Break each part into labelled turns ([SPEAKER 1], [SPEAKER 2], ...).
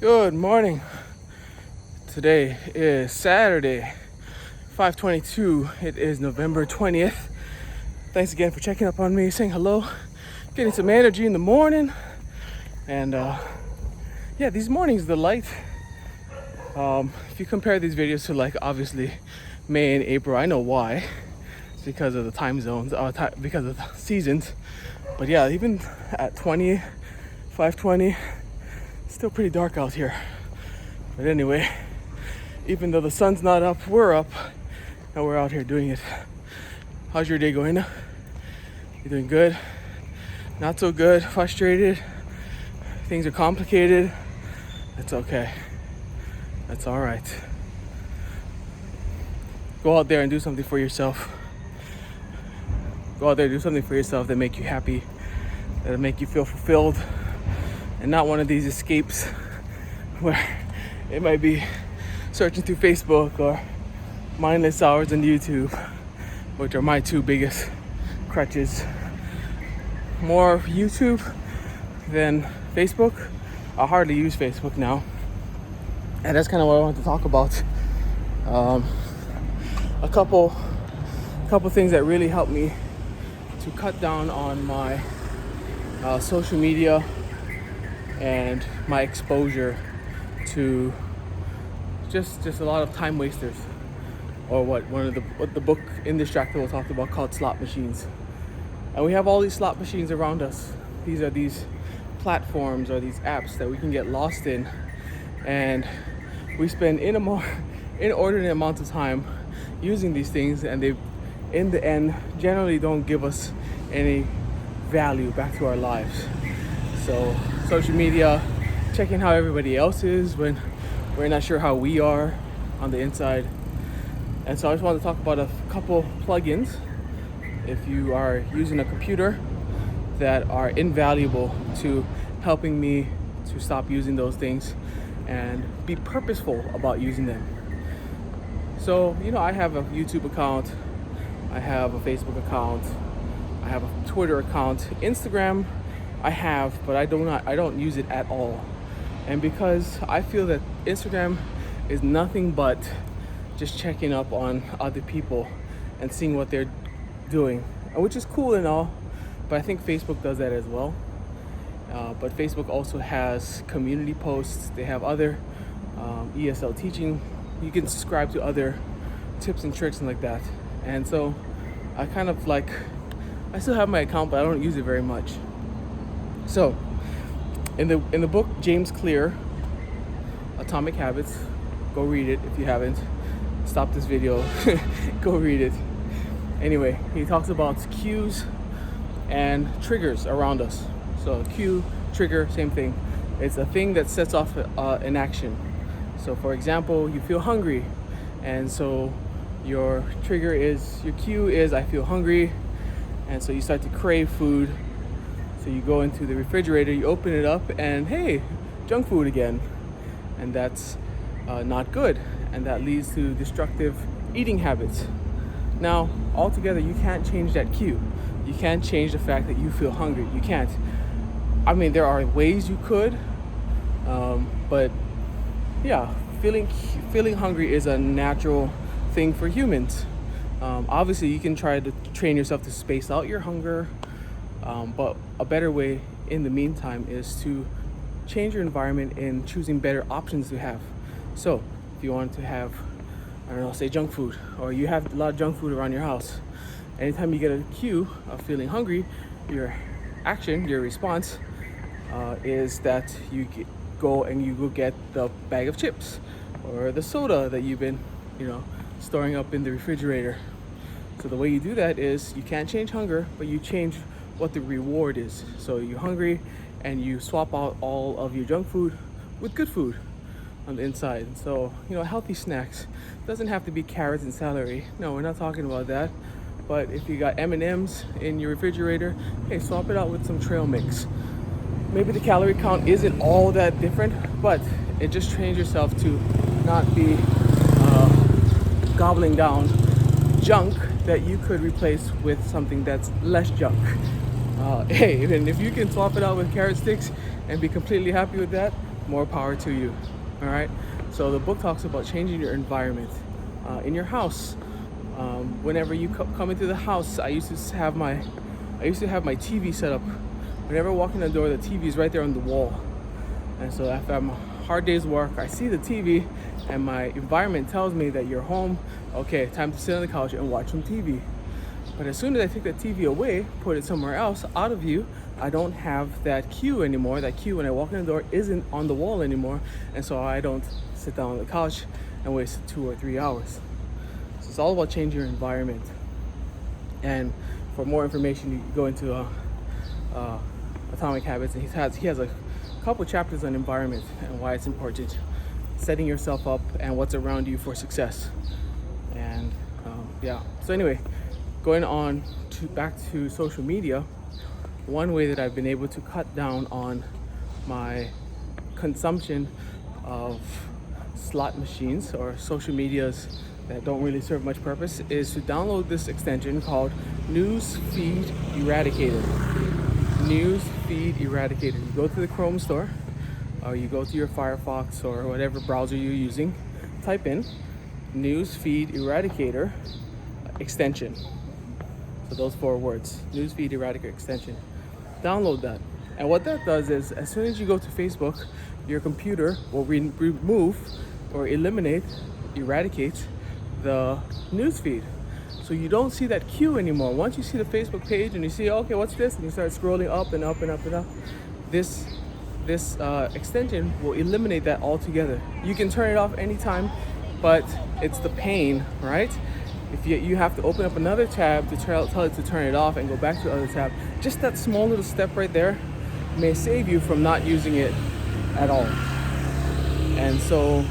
[SPEAKER 1] Good morning. Today is Saturday, 5/22. It is November 20th. Thanks again for checking up on me, saying hello, getting some energy in the morning. And these mornings, the light, if you compare these videos to like obviously May and April, I know why. It's because of the time zones, because of the seasons. But yeah, even at 5:20, still pretty dark out here. But anyway, even though the sun's not up, we're up and we're out here doing it. How's your day going? You doing good? Not so good? Frustrated? Things are complicated? It's okay. That's all right. Go out there and do something for yourself. Go out there and do something for yourself that make you happy, that'll make you feel fulfilled, and not one of these escapes where it might be searching through Facebook or mindless hours on YouTube, which are my two biggest crutches. More YouTube than Facebook. I hardly use Facebook now, and that's kind of what I want to talk about. A couple things that really helped me to cut down on my social media and my exposure to just a lot of time wasters, or what the book Indistractable talked about called slot machines. And we have all these slot machines around us. These are these platforms or these apps that we can get lost in, and we spend inordinate amounts of time using these things, and they in the end generally don't give us any value back to our lives. So social media, checking how everybody else is when we're not sure how we are on the inside. And so I just want to talk about a couple plugins, if you are using a computer, that are invaluable to helping me to stop using those things and be purposeful about using them. So, I have a YouTube account, I have a Facebook account, I have a Twitter account, Instagram I have, but I don't use it at all. And because I feel that Instagram is nothing but just checking up on other people and seeing what they're doing, which is cool and all, but I think Facebook does that as well. But Facebook also has community posts. They have other ESL teaching. You can subscribe to other tips and tricks and like that. And so I still have my account, but I don't use it very much. So in the book James Clear, Atomic Habits, go read it if you haven't. Stop this video, go read it. Anyway, he talks about cues and triggers around us. So cue, trigger, same thing. It's a thing that sets off an action. So for example, you feel hungry, and so your cue is I feel hungry, and so you start to crave food. So you go into the refrigerator, you open it up, and hey, junk food again. And that's not good, and that leads to destructive eating habits. Now, altogether, you can't change that cue. You can't change the fact that you feel hungry. You can't. I mean, there are ways you could, but yeah, feeling hungry is a natural thing for humans. Obviously, you can try to train yourself to space out your hunger, but a better way in the meantime is to change your environment and choosing better options to have. So if you want to have, say junk food, or you have a lot of junk food around your house, anytime you get a cue of feeling hungry, your response is that you go get the bag of chips or the soda that you've been storing up in the refrigerator. So the way you do that is you can't change hunger, but you change what the reward is. So you're hungry and you swap out all of your junk food with good food on the inside. So healthy snacks doesn't have to be carrots and celery. No, we're not talking about that. But if you got M&Ms in your refrigerator, hey, swap it out with some trail mix. Maybe the calorie count isn't all that different, but it just trains yourself to not be gobbling down junk that you could replace with something that's less junk. Hey, and if you can swap it out with carrot sticks and be completely happy with that, more power to you. All right. So the book talks about changing your environment in your house. Whenever you come into the house, I used to have my TV set up. Whenever I walk in the door, the TV is right there on the wall. And so after a hard day's work, I see the TV, and my environment tells me that you're home. Okay, time to sit on the couch and watch some TV. But as soon as I take the TV away, put it somewhere else, out of view, I don't have that cue anymore. That cue when I walk in the door isn't on the wall anymore. And so I don't sit down on the couch and waste 2 or 3 hours. So it's all about changing your environment. And for more information, you go into Atomic Habits, and he has a couple chapters on environment and why it's important, setting yourself up and what's around you for success. And so anyway, going on back to social media, one way that I've been able to cut down on my consumption of slot machines or social medias that don't really serve much purpose is to download this extension called News Feed Eradicator. News Feed Eradicator. You go to the Chrome store, or you go to your Firefox or whatever browser you're using, type in News Feed Eradicator extension. So those 4 words, News Feed Eradicator extension. Download that. And what that does is, as soon as you go to Facebook, your computer will remove or eradicate the news feed. So you don't see that cue anymore. Once you see the Facebook page and you see, okay, what's this? And you start scrolling up and up and up and up. This extension will eliminate that altogether. You can turn it off anytime, but it's the pain, right? If you have to open up another tab to tell it to turn it off and go back to the other tab, just that small little step right there may save you from not using it at all. And so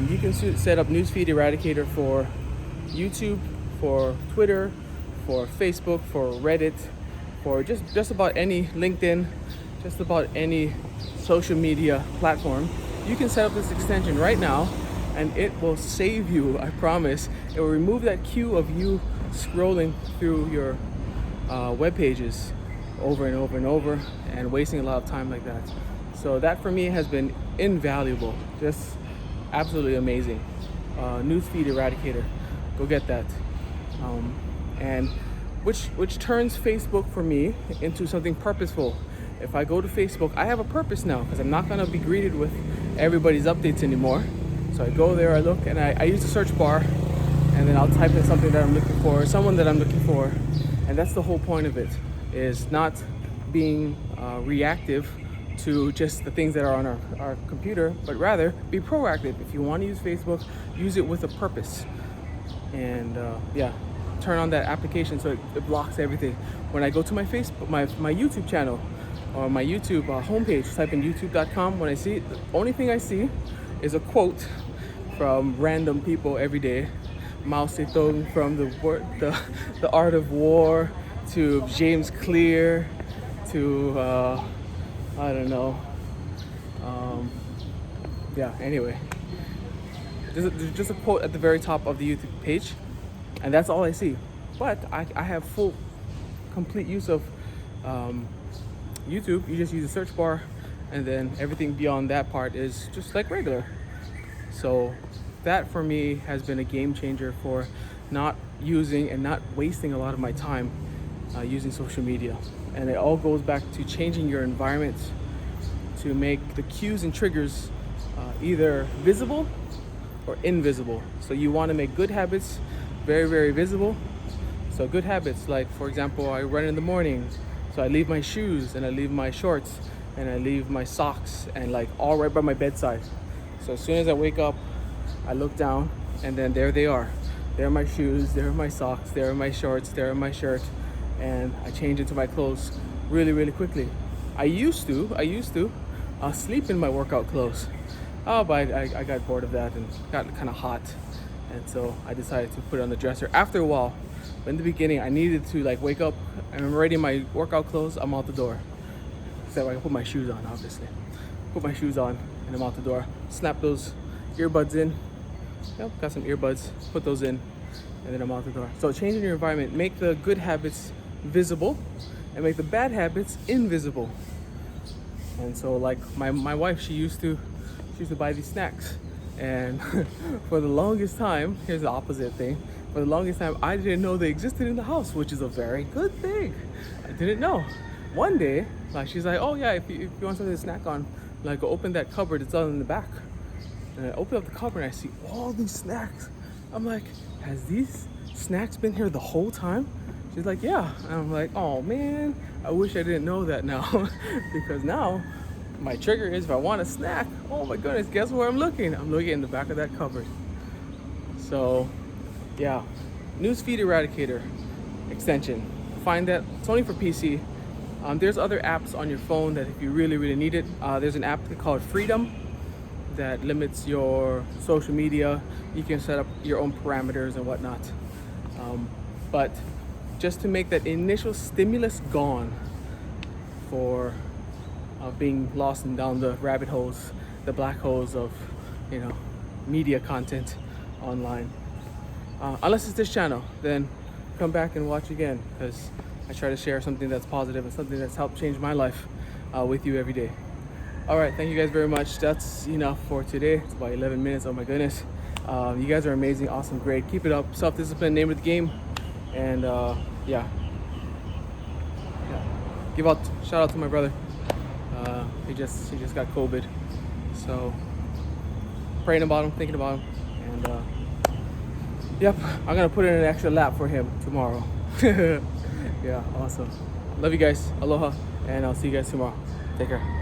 [SPEAKER 1] you can set up Newsfeed Eradicator for YouTube, for Twitter, for Facebook, for Reddit, for just about any LinkedIn, just about any social media platform. You can set up this extension right now, and it will save you, I promise. It will remove that cue of you scrolling through your web pages over and over and over and wasting a lot of time like that. So that for me has been invaluable, just absolutely amazing. Newsfeed Eradicator, go get that. And which turns Facebook for me into something purposeful. If I go to Facebook, I have a purpose now, because I'm not gonna be greeted with everybody's updates anymore. So I go there, I look, and I use the search bar, and then I'll type in something that I'm looking for, someone that I'm looking for. And that's the whole point of it, is not being reactive to just the things that are on our computer, but rather be proactive. If you want to use Facebook, use it with a purpose. And turn on that application so it blocks everything. When I go to my Facebook, my YouTube channel, or my YouTube homepage, type in youtube.com. When I see it, the only thing I see is a quote from random people every day. Mao Zedong, from the Art of War, to James Clear, to I don't know. Anyway, there's just a quote at the very top of the YouTube page, and that's all I see. But I have full, complete use of YouTube. You just use the search bar, and then everything beyond that part is just like regular. So that for me has been a game changer for not using and not wasting a lot of my time using social media. And it all goes back to changing your environment to make the cues and triggers either visible or invisible. So you want to make good habits very, very visible. So good habits, like for example, I run in the morning, so I leave my shoes and I leave my shorts and I leave my socks and like all right by my bedside. So as soon as I wake up, I look down, and then there they are. There are my shoes, there are my socks, there are my shorts, there are my shirt, and I change into my clothes really, really quickly. I used to sleep in my workout clothes. But I got bored of that and got kind of hot, and so I decided to put it on the dresser after a while. But in the beginning, I needed to like wake up and I'm ready in my workout clothes, I'm out the door. Except I can put my shoes on, obviously. Put my shoes on and I'm out the door. Snap those earbuds in. Yep, got some earbuds, put those in, and then I'm out the door. So changing your environment, make the good habits visible and make the bad habits invisible. And so like my wife, she used to buy these snacks, and for the longest time, here's the opposite thing. For the longest time, I didn't know they existed in the house, which is a very good thing. I didn't know. One day, like she's like, "Oh yeah, if you want something to snack on, like open that cupboard. It's all in the back." And I open up the cupboard and I see all these snacks. I'm like, "Has these snacks been here the whole time?" She's like, "Yeah." And I'm like, "Oh man, I wish I didn't know that now," because now my trigger is if I want a snack. Oh my goodness, guess where I'm looking? I'm looking in the back of that cupboard. So, yeah, Newsfeed Eradicator extension. Find that. It's only for PC. There's other apps on your phone that if you really, really need it. There's an app called Freedom that limits your social media. You can set up your own parameters and whatnot. But just to make that initial stimulus gone for being lost and down the rabbit holes, the black holes of, media content online. Unless it's this channel, then come back and watch again, because I try to share something that's positive and something that's helped change my life with you every day. All right, thank you guys very much. That's enough for today. It's about 11 minutes. Oh my goodness. You guys are amazing, awesome, great. Keep it up. Self-discipline, name of the game. And yeah. Shout out to my brother. He just got COVID. So praying about him, thinking about him, and yep, I'm gonna put in an extra lap for him tomorrow. Yeah, awesome. Love you guys. Aloha, and I'll see you guys tomorrow. Take care.